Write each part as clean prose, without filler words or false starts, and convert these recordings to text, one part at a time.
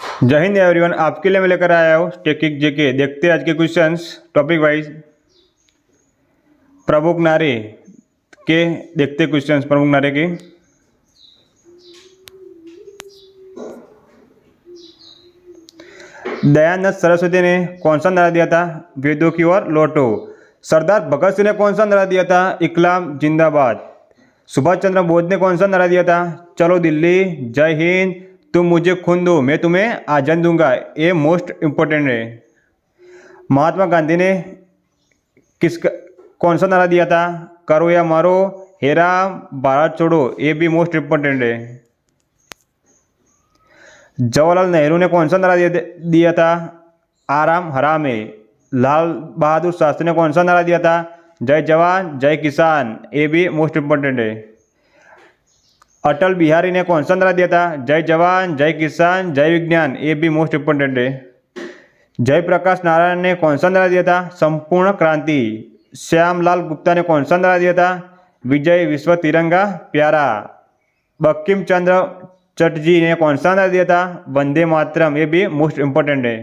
जय हिंद एवरीवन, आपके लिए मैं लेकर आया हूँ टेकिक जेके। देखते हैं आज के क्वेश्चंस टॉपिक वाइज। प्रमुख नारे के देखते क्वेश्चंस प्रमुख नारे के। दयानंद सरस्वती ने कौन सा नारा दिया था? वेदों की ओर लौटो। सरदार भगत सिंह ने कौन सा नारा दिया था? इकलाम जिंदाबाद। सुभाष चंद्र बोस ने कौन सा नारा दिया था? चलो दिल्ली, जय हिंद, तुम मुझे खून दो मैं तुम्हें आजाद दूंगा। ये मोस्ट इम्पोर्टेंट है। महात्मा गांधी ने कौन सा नारा दिया था? करो या मारो, हे राम, भारत छोड़ो। ये भी मोस्ट इम्पोर्टेंट है। जवाहरलाल नेहरू ने कौन सा नारा दिया था? आराम हराम है। लाल बहादुर शास्त्री ने कौन सा नारा दिया था? जय जवान जय किसान। ये भी मोस्ट इम्पोर्टेंट है। अटल बिहारी ने कौन सा नारा दिया था? जय जवान जय किसान जय विज्ञान। ये भी मोस्ट इम्पोर्टेंट है। जयप्रकाश नारायण ने कौन सा नारा दिया था? संपूर्ण क्रांति। श्यामलाल गुप्ता ने कौन सा नारा दिया था? विजय विश्व तिरंगा प्यारा। बंकिम चंद्र चटर्जी ने कौन सा नारा दिया था? वंदे मातरम। ये भी मोस्ट इम्पोर्टेंट है।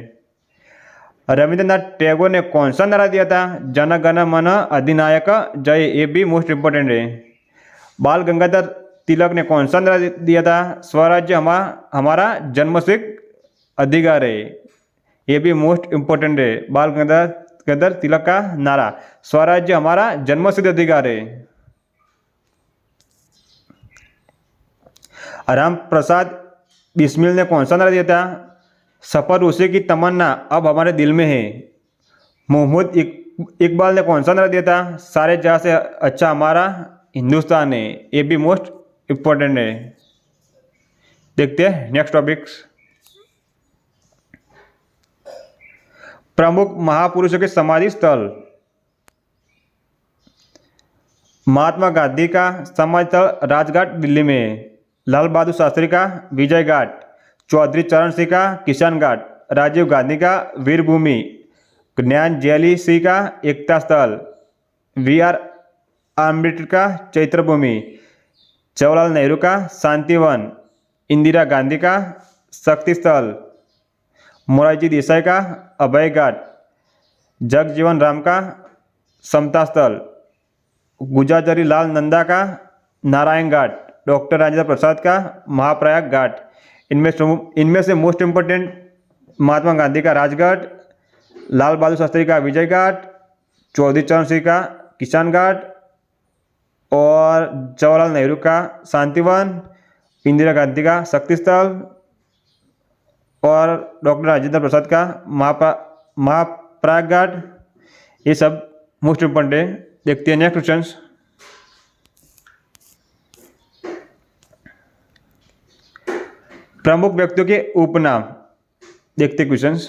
रविंद्रनाथ टैगोर ने कौन सा नारा दिया था? जन गण मन अधिनायक जय। ये भी मोस्ट इम्पोर्टेंट है। बाल गंगाधर तिलक ने कौन सा नारा दिया था? स्वराज्य हमारा जन्मसिद्ध अधिकार है। ये भी मोस्ट इम्पोर्टेंट है। बाल गंगाधर तिलक का नारा, स्वराज्य हमारा जन्मसिद्ध अधिकार है। राम प्रसाद बिस्मिल ने कौन सा नारा दिया था? सफर उसी की तमन्ना अब हमारे दिल में है। मोहम्मद इकबाल ने कौन सा नारा दिया था? सारे जहां से अच्छा हमारा हिंदुस्तान है। ये भी मोस्ट इम्पोर्टेंट है। देखते हैं नेक्स्ट टॉपिक्स। प्रमुख महापुरुषों के समाधि स्थल। महात्मा गांधी का समाधि स्थल राजघाट दिल्ली में है। लाल बहादुर शास्त्री का विजय घाट, चौधरी चरण सिंह का किसान घाट, राजीव गांधी का वीर भूमि, ज्ञान जेली सिंह का एकता स्थल, वी.आर. अम्बेडकर का चैत्र भूमि, जवाहरलाल नेहरू का शांतिवन, इंदिरा गांधी का शक्ति स्थल, मोरारजी देसाई का अभय घाट, जगजीवन राम का समता स्थल, गुलजारी लाल नंदा का नारायण घाट, डॉक्टर राजेंद्र प्रसाद का महाप्रयाग घाट। इनमें से मोस्ट इम्पोर्टेंट महात्मा गांधी का राजघाट, लाल बहादुर शास्त्री का विजय घाट, चौधरी चरण सिंह का किसान घाट और जवाहरलाल नेहरू का शांतिवन, इंदिरा गांधी का शक्ति स्थल और डॉक्टर राजेंद्र प्रसाद का महाप्रयाग घाट। ये सब मोस्ट इम्पोर्टेंट है। देखते हैं नेक्स्ट क्वेश्चंस। प्रमुख व्यक्तियों के उपनाम देखते क्वेश्चंस।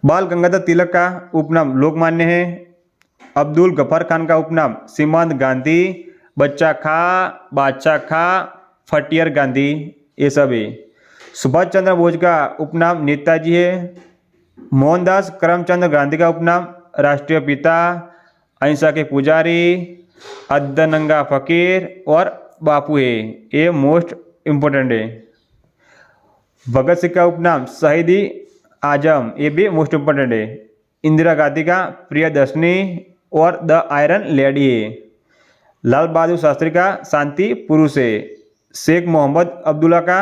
बाल गंगाधर तिलक का उपनाम लोकमान्य है। अब्दुल गफार खान का उपनाम सीमांत गांधी, बच्चा खा, बादशाह खा, फटियर गांधी। ये सब है। सुभाष चंद्र बोस का उपनाम नेताजी है। मोहनदास करमचंद गांधी का उपनाम राष्ट्रीय पिता, अहिंसा के पुजारी, अद्दनंगा फकीर और बापू है। ये मोस्ट इम्पोर्टेंट है। भगत सिंह का उपनाम शहीदी आजम। ये भी मोस्ट इम्पोर्टेंट है। इंदिरा गांधी का प्रियदर्शनी और द आयरन लेडी है। लाल बहादुर शास्त्री का शांति पुरुष है। शेख मोहम्मद अब्दुल्ला का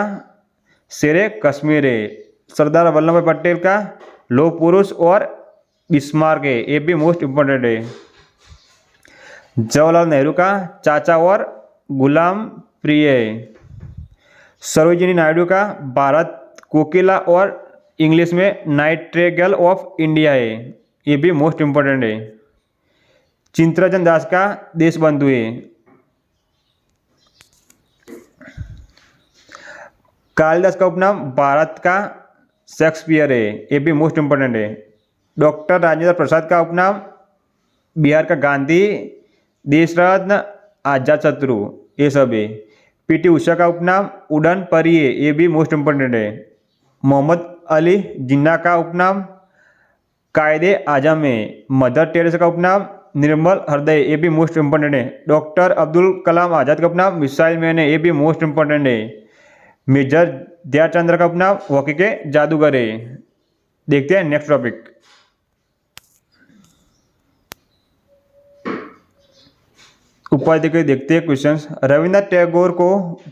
शेरे कश्मीर है। सरदार वल्लभ भाई पटेल का लोह पुरुष और बिस्मार्क है। ये भी मोस्ट इम्पोर्टेंट है। जवाहरलाल नेहरू का चाचा और गुलाम प्रिय है। सरोजिनी नायडू का भारत कोकिला और इंग्लिश में नाइट्रेगल ऑफ इंडिया है। ये भी मोस्ट इम्पोर्टेंट है। चित्तरंजन दास का देशबंधु है। कालिदास का उपनाम भारत का शेक्सपियर है। ये भी मोस्ट इम्पोर्टेंट है। डॉक्टर राजेंद्र प्रसाद का उपनाम बिहार का गांधी, देशरत्न, आजाद शत्रु। ये सब है। पीटी उषा का उपनाम उड़न परी है। ये भी मोस्ट इम्पोर्टेंट है। मोहम्मद अली जिन्ना का उपनाम कायदे आजम है। मदर टेरेसा का उपनाम निर्मल हृदय। ये भी मोस्ट इम्पोर्टेंट है। डॉक्टर अब्दुल कलाम आज़ाद का उपनाम मिसाइल मैन है। ये भी मोस्ट इम्पोर्टेंट है। मेजर ध्यानचंद्र का उपनाम हॉकी के जादूगर है। देखते हैं नेक्स्ट टॉपिक। उपाधि के देखते हैं क्वेश्चंस। रविन्द्रनाथ टैगोर को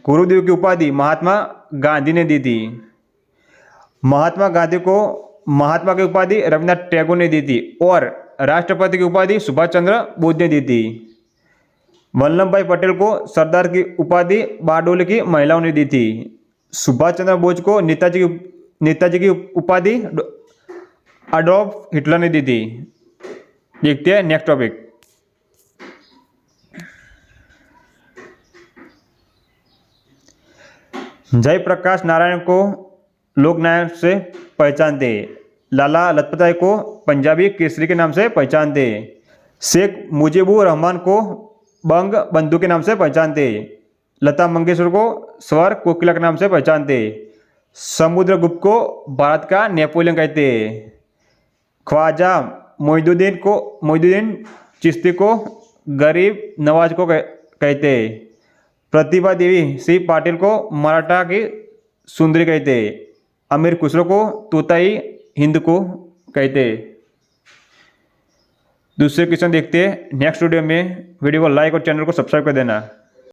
गुरुदेव की उपाधि महात्मा गांधी ने दी थी। महात्मा गांधी को महात्मा की उपाधि रविन्द्रनाथ टैगोर ने दी थी और राष्ट्रपति की उपाधि सुभाष चंद्र बोस ने दी थी। वल्लभ भाई पटेल को सरदार की उपाधि बारडोली की महिलाओं ने दी थी। सुभाष चंद्र बोस को नेताजी की उपाधि एडोल्फ हिटलर ने दी थी। देखते हैं नेक्स्ट टॉपिक। जयप्रकाश नारायण को लोकनायक से पहचानते। लाला लजपत राय को पंजाबी केसरी के नाम से पहचानते। शेख मुजीबुर रहमान को बंग बंधु के नाम से पहचानते। लता मंगेशकर को स्वर कोकिला के नाम से पहचानते। समुद्रगुप्त को भारत का नेपोलियन कहते। ख्वाजा मोइनुद्दीन चिश्ती को गरीब नवाज को कहते। प्रतिभा देवी सिंह पाटिल को मराठा की सुंदरी कहते। अमीर खुसरो को तोताई हिंद को कहते। दूसरे क्वेश्चन देखते हैं नेक्स्ट वीडियो में। वीडियो को लाइक और चैनल को सब्सक्राइब कर देना।